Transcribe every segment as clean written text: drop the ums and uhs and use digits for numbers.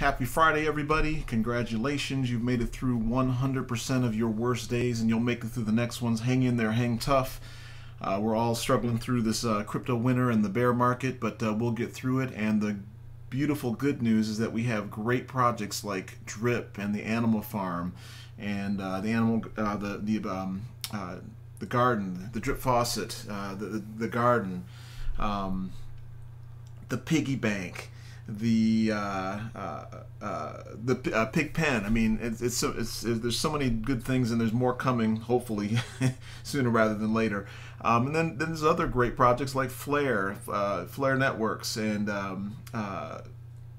Happy Friday, everybody. Congratulations. You've made it through 100% of your worst days, and you'll make it through the next ones. Hang in there, hang tough. We're all struggling through this crypto winter and the bear market, but we'll get through it. And the beautiful good news is that we have great projects like Drip and the Animal Farm and the garden, the Drip Faucet, the garden, the Piggy Bank, the pig pen. I mean, there's so many good things, and there's more coming, hopefully sooner rather than later. And then there's other great projects like Flare Networks and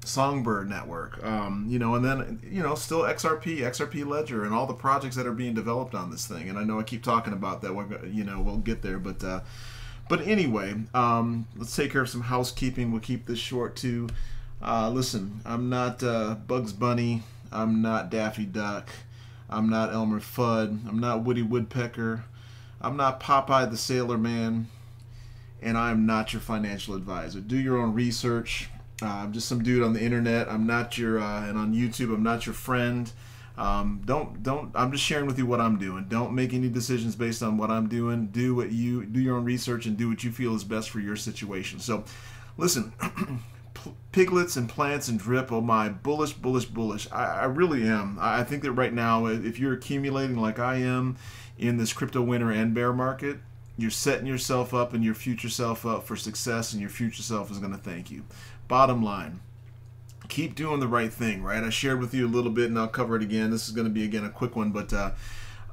Songbird Network, and then still XRP Ledger, and all the projects that are being developed on this thing. And I know I keep talking about that. We'll get there, but anyway, let's take care of some housekeeping. We'll keep this short too. Listen, I'm not Bugs Bunny. I'm not Daffy Duck. I'm not Elmer Fudd. I'm not Woody Woodpecker. I'm not Popeye the Sailor Man. And I'm not your financial advisor. Do your own research. I'm just some dude on the internet. I'm not your, and on YouTube, I'm not your friend. I'm just sharing with you what I'm doing. Don't make any decisions based on what I'm doing. Do your own research and do what you feel is best for your situation. So, listen, Piglets and plants and Drip, oh my, bullish. I really am. I think that right now, if you're accumulating like I am in this crypto winter and bear market, you're setting yourself up and your future self up for success, and your future self is going to thank you. Bottom line, keep doing the right thing, right? I shared with you a little bit, and I'll cover it again. This is going to be, again, a quick one, but,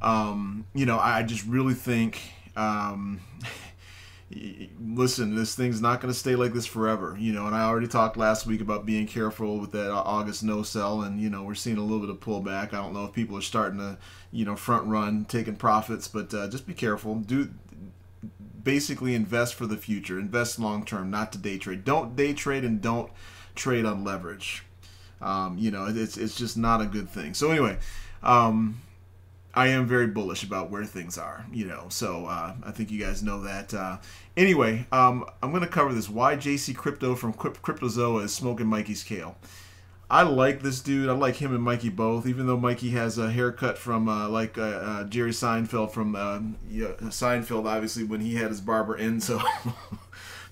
I just really think, listen, this thing's not going to stay like this forever, and I already talked last week about being careful with that August no sell, and, we're seeing a little bit of pullback. I don't know if people are starting to, front run, taking profits, but just be careful. Basically invest for the future. Invest long term, not to day trade. Don't day trade, and don't trade on leverage. It's just not a good thing. So anyway, I am very bullish about where things are, so I think you guys know that. Anyway, I'm going to cover this. Why JCCrypto from Cryptozoa is smoking Mikey's Kale. I like this dude. I like him and Mikey both, even though Mikey has a haircut from Jerry Seinfeld from Seinfeld, obviously, when he had his barber in. So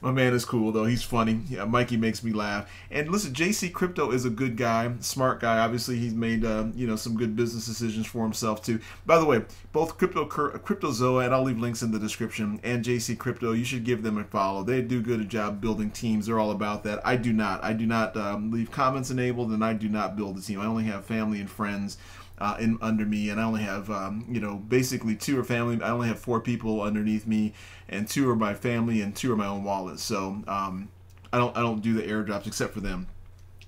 my man is cool, though. He's funny. Yeah, Mikey makes me laugh. And listen, JCCrypto is a good guy, smart guy. Obviously, he's made some good business decisions for himself too. By the way, both Cryptozoa, and I'll leave links in the description, and JCCrypto, you should give them a follow. They do a good job building teams. They're all about that. I do not. I do not leave comments enabled, and I do not build a team. I only have family and friends under me, and I only have basically 2 are family. I only have 4 people underneath me, and 2 are my family, and 2 are my own wallets. So I don't do the airdrops except for them,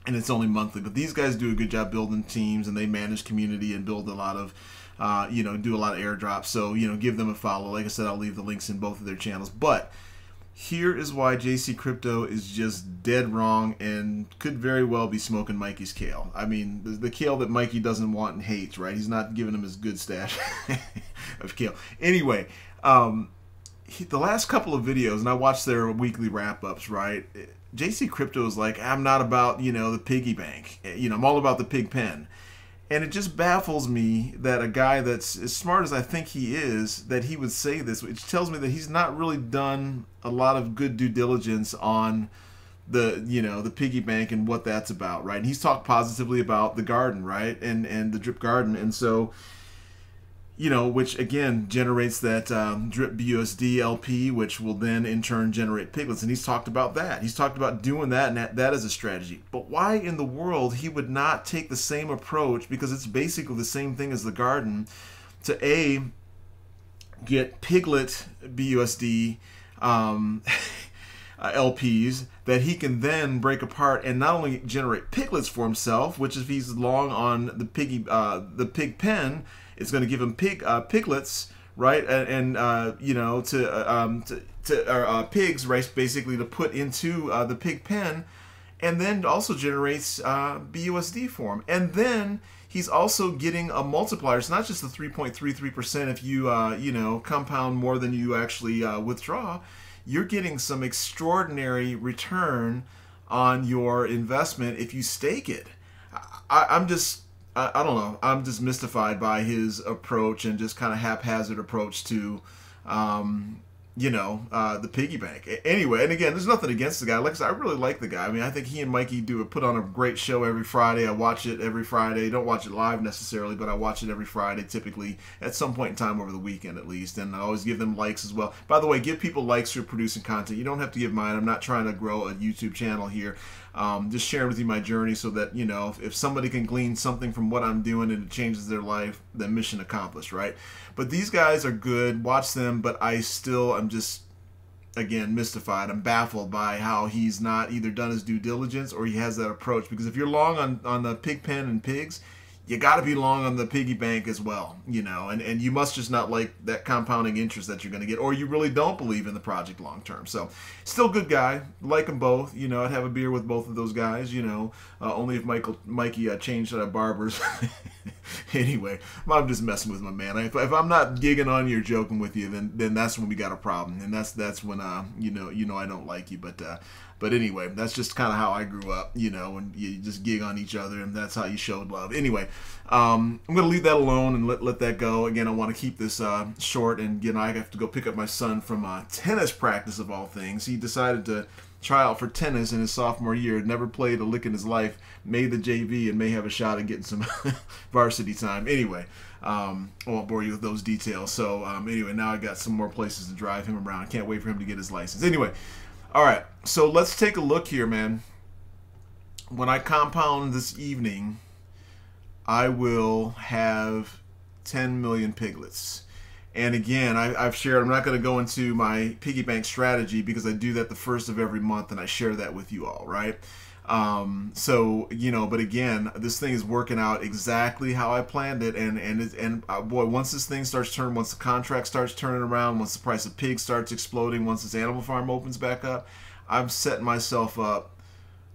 and it's only monthly. But these guys do a good job building teams, and they manage community and build a lot of do a lot of airdrops. So give them a follow. Like I said, I'll leave the links in both of their channels. But here is why JCCrypto is just dead wrong and could very well be smoking Mikey's Kale. I mean, the Kale that Mikey doesn't want and hates, right? He's not giving him his good stash of Kale. Anyway, the last couple of videos, and I watched their weekly wrap-ups, right? JCCrypto is like, I'm not about, the piggy bank. I'm all about the pig pen. And it just baffles me that a guy that's as smart as I think he is, that he would say this, which tells me that he's not really done a lot of good due diligence on the piggy bank and what that's about, right? And he's talked positively about the garden, right? And the Drip garden. And so, which again generates that Drip BUSD LP, which will then in turn generate Piglets. And he's talked about that. He's talked about doing that, and that is a strategy. But why in the world he would not take the same approach, because it's basically the same thing as the garden, to get Piglet BUSD LPs that he can then break apart and not only generate Piglets for himself, which if he's long on the pig pen, it's going to give him piglets, right? And pigs, right? Basically to put into the pig pen, and then also generates BUSD for him. And then he's also getting a multiplier. It's not just the 3.33% if you compound more than you actually withdraw. You're getting some extraordinary return on your investment if you stake it. I'm just, I don't know. I'm just mystified by his approach and just kind of haphazard approach to, the piggy bank. Anyway, and again, there's nothing against the guy. Like I said, I really like the guy. I mean, I think he and Mikey put on a great show every Friday. I watch it every Friday. Don't watch it live necessarily, but I watch it every Friday, typically at some point in time over the weekend at least. And I always give them likes as well. By the way, give people likes for producing content. You don't have to give mine. I'm not trying to grow a YouTube channel here. Just sharing with you my journey so that, if somebody can glean something from what I'm doing and it changes their life, then mission accomplished, right? But these guys are good. Watch them, but I'm just, again, mystified. I'm baffled by how he's not either done his due diligence or he has that approach. Because if you're long on the pig pen and pigs, you got to be long on the piggy bank as well, and you must just not like that compounding interest that you're going to get, or you really don't believe in the project long term. So, still good guy, like them both. I'd have a beer with both of those guys. Only if Mikey changed barbers. Anyway, I'm just messing with my man. If I'm not gigging on you or joking with you, then that's when we got a problem, and that's when I don't like you, But anyway, that's just kind of how I grew up, when you just gig on each other, and that's how you showed love. Anyway, I'm going to leave that alone and let that go. Again, I want to keep this short, and I have to go pick up my son from tennis practice, of all things. He decided to try out for tennis in his sophomore year, never played a lick in his life, made the JV, and may have a shot at getting some varsity time. Anyway, I won't bore you with those details. So anyway, now I got some more places to drive him around. I can't wait for him to get his license. Anyway. All right, so let's take a look here, man. When I compound this evening, I will have 10 million piglets. And again, I've shared, I'm not going to go into my piggy bank strategy because I do that the first of every month and I share that with you all, right? But again, this thing is working out exactly how I planned it, and boy, once this thing starts turning, once the contract starts turning around, once the price of pigs starts exploding, once this animal farm opens back up, I'm setting myself up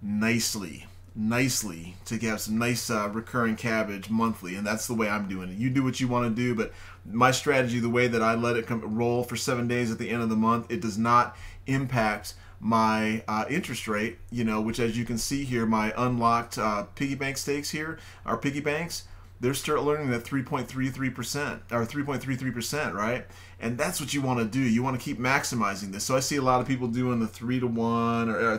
nicely to have some nice recurring cabbage monthly, and that's the way I'm doing it. You do what you want to do, but my strategy, the way that I let it roll for 7 days at the end of the month, it does not impact my interest rate, which, as you can see here, my unlocked piggy bank stakes here, our piggy banks, they're still earning at 3.33% or 3.33%, right? And that's what you want to do. You want to keep maximizing this. So I see a lot of people doing the 3-to-1 or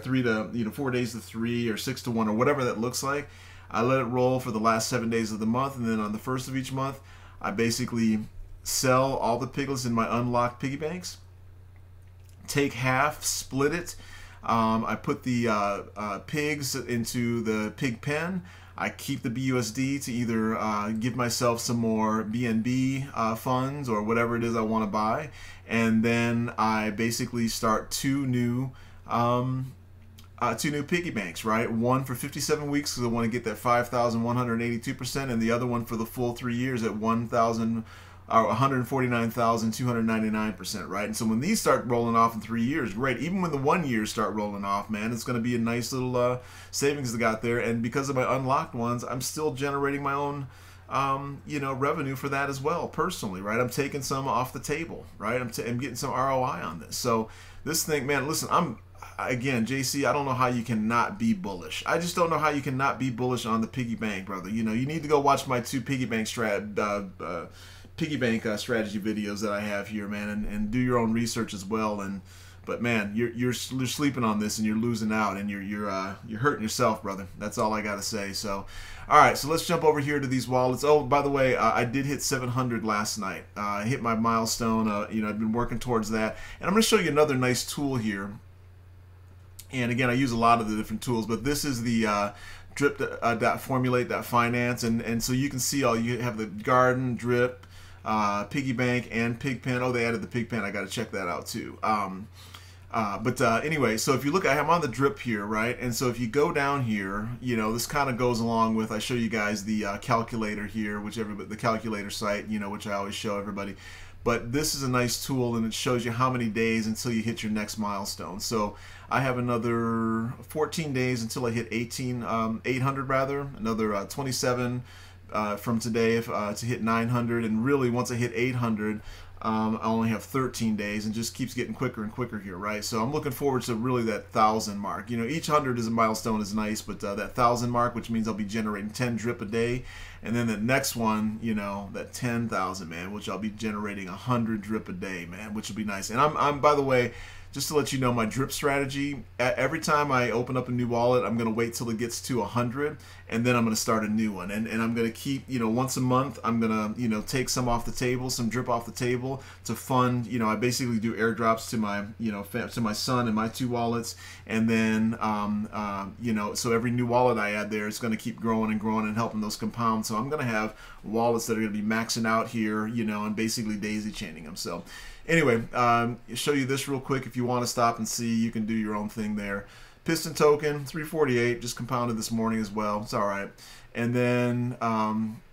4 days to 3 or 6-to-1 or whatever that looks like. I let it roll for the last 7 days of the month, and then on the first of each month, I basically sell all the piglets in my unlocked piggy banks. Take half, split it. I put the pigs into the pig pen. I keep the BUSD to either give myself some more BNB funds or whatever it is I want to buy, and then I basically start two new piggy banks, right? One for 57 weeks because I want to get that 5,182%, and the other one for the full 3 years at 149,299%, right? And so when these start rolling off in 3 years, great. Even when the 1 year start rolling off, man, it's going to be a nice little savings I got there. And because of my unlocked ones, I'm still generating my own, revenue for that as well, personally, right? I'm taking some off the table, right? I'm getting some ROI on this. So this thing, man, listen, again, JC, I don't know how you cannot be bullish. I just don't know how you cannot be bullish on the piggy bank, brother. You need to go watch my 2 piggy bank strategy videos that I have here, man, and do your own research as well. But man, you're sleeping on this and you're losing out, and you're hurting yourself, brother. That's all I gotta say. So, all right, so let's jump over here to these wallets. Oh, by the way, I did hit 700 last night. I hit my milestone. I've been working towards that, and I'm gonna show you another nice tool here. And again, I use a lot of the different tools, but this is the drip.formulate.finance, and so you can see you have the garden, drip, piggy bank, and pig pen. Oh, they added the pig pen. I got to check that out too. Anyway, so if you look, I'm on the drip here, right? And so if you go down here, this kind of goes along with, I show you guys the calculator here, the calculator site, which I always show everybody. But this is a nice tool, and it shows you how many days until you hit your next milestone. So I have another 14 days until I hit 800 rather, another 27 from today to hit 900, and really once I hit 800, I only have 13 days, and just keeps getting quicker and quicker here, right? So I'm looking forward to really that 1,000 mark. You know, each 100 is a milestone is nice, but that 1,000 mark, which means I'll be generating 10 drip a day, and then the next one, you know, that 10,000, man, which I'll be generating 100 drip a day, man, which will be nice. And I'm by the way, just to let you know my drip strategy, every time I open up a new wallet, I'm going to wait till it gets to 100, and then I'm going to start a new one. And I'm going to keep, you know, once a month, I'm going to, you know, take some off the table, some drip off the table to fund, you know, I basically do airdrops to my, you know, to my son and my 2 wallets. And then, you know, so every new wallet I add there is going to keep growing and growing and helping those compound. So I'm going to have wallets that are going to be maxing out here, you know, and basically daisy chaining them. So anyway, show you this real quick. If you want to stop and see, you can do your own thing there. Piston token 348, just compounded this morning as well. It's all right. And then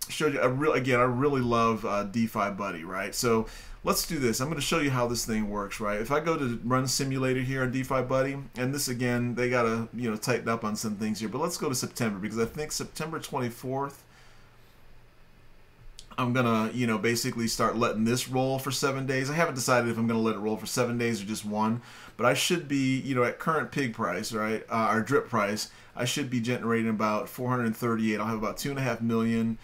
showed you I really love DeFi Buddy, right? So let's do this. I'm going to show you how this thing works, right? If I go to run simulator here on DeFi Buddy, and this again, they gotta, you know, tighten up on some things here. But let's go to September, because I think September 24th. I'm gonna, you know, basically start letting this roll for 7 days. I haven't decided if I'm gonna let it roll for 7 days or just one, but I should be, you know, at current pig price, right, our drip price, I should be generating about 438. I'll have about 2.5 million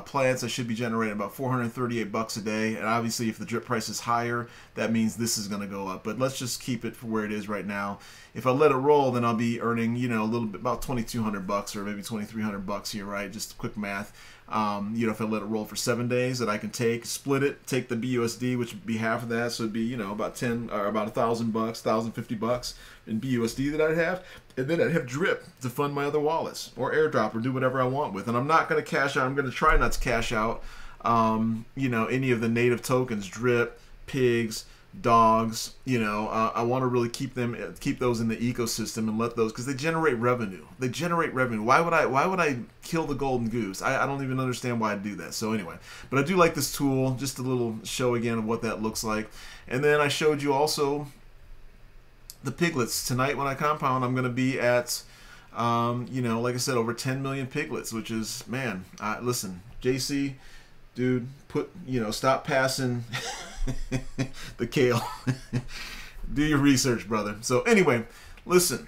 plants. I should be generating about 438 bucks a day. And obviously, if the drip price is higher, that means this is gonna go up. But let's just keep it for where it is right now. If I let it roll, then I'll be earning, you know, a little bit, about 2,200 bucks or maybe 2,300 bucks here, right? Just quick math. You know, if I let it roll for 7 days, that I can split it, take the BUSD, which would be half of that, so it'd be, you know, about 10 or about 1,000 bucks, 1,050 bucks in BUSD that I'd have, and then I'd have drip to fund my other wallets or airdrop or do whatever I want with. And I'm not going to cash out. I'm going to try not to cash out, you know, any of the native tokens, drip, pigs, dogs, you know. I want to really keep those in the ecosystem and let those, because they generate revenue. Why would I kill the golden goose? I don't even understand why I do that. So anyway, but I do like this tool. Just a little show again of what that looks like. And then I showed you also the piglets. Tonight when I compound, I'm going to be at you know, like I said, over 10 million piglets, which is, man, listen, JC, dude, you know, stop passing the Kale. Do your research, brother. So anyway, listen.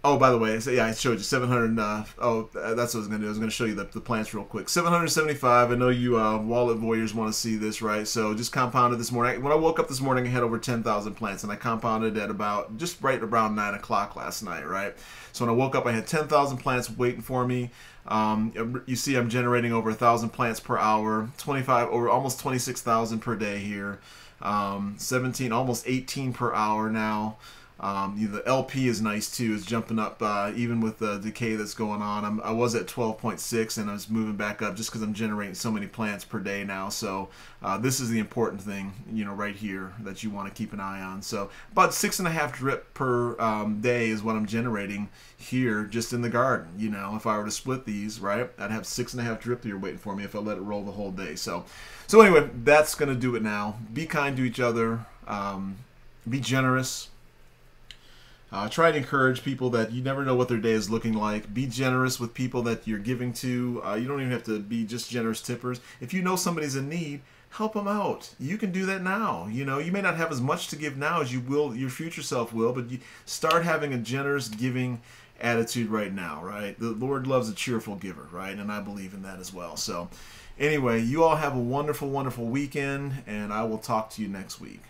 Oh, by the way, so yeah, I showed you 700. That's what I was gonna do. I was gonna show you the plants real quick. 775. I know you wallet voyeurs want to see this, right? So just compounded this morning. When I woke up this morning, I had over 10,000 plants, and I compounded at about just right around 9 o'clock last night, right? So when I woke up, I had 10,000 plants waiting for me. You see, I'm generating over 1,000 plants per hour, 25 over almost 26,000 per day here, 17, almost 18 per hour now. The LP is nice too. It's jumping up even with the decay that's going on. I was at 12.6 and I was moving back up just because I'm generating so many plants per day now. So this is the important thing, you know, right here that you want to keep an eye on. So about 6.5 drip per day is what I'm generating here just in the garden. You know, if I were to split these, right, I'd have 6.5 drip here waiting for me if I let it roll the whole day. So anyway, that's gonna do it now. Be kind to each other. Be generous. Try to encourage people that you never know what their day is looking like. Be generous with people that you're giving to. You don't even have to be just generous tippers. If you know somebody's in need, help them out. You can do that now. You know, you may not have as much to give now as you will, your future self will, but you start having a generous giving attitude right now, right? The Lord loves a cheerful giver, right? And I believe in that as well. So anyway, you all have a wonderful, wonderful weekend, and I will talk to you next week.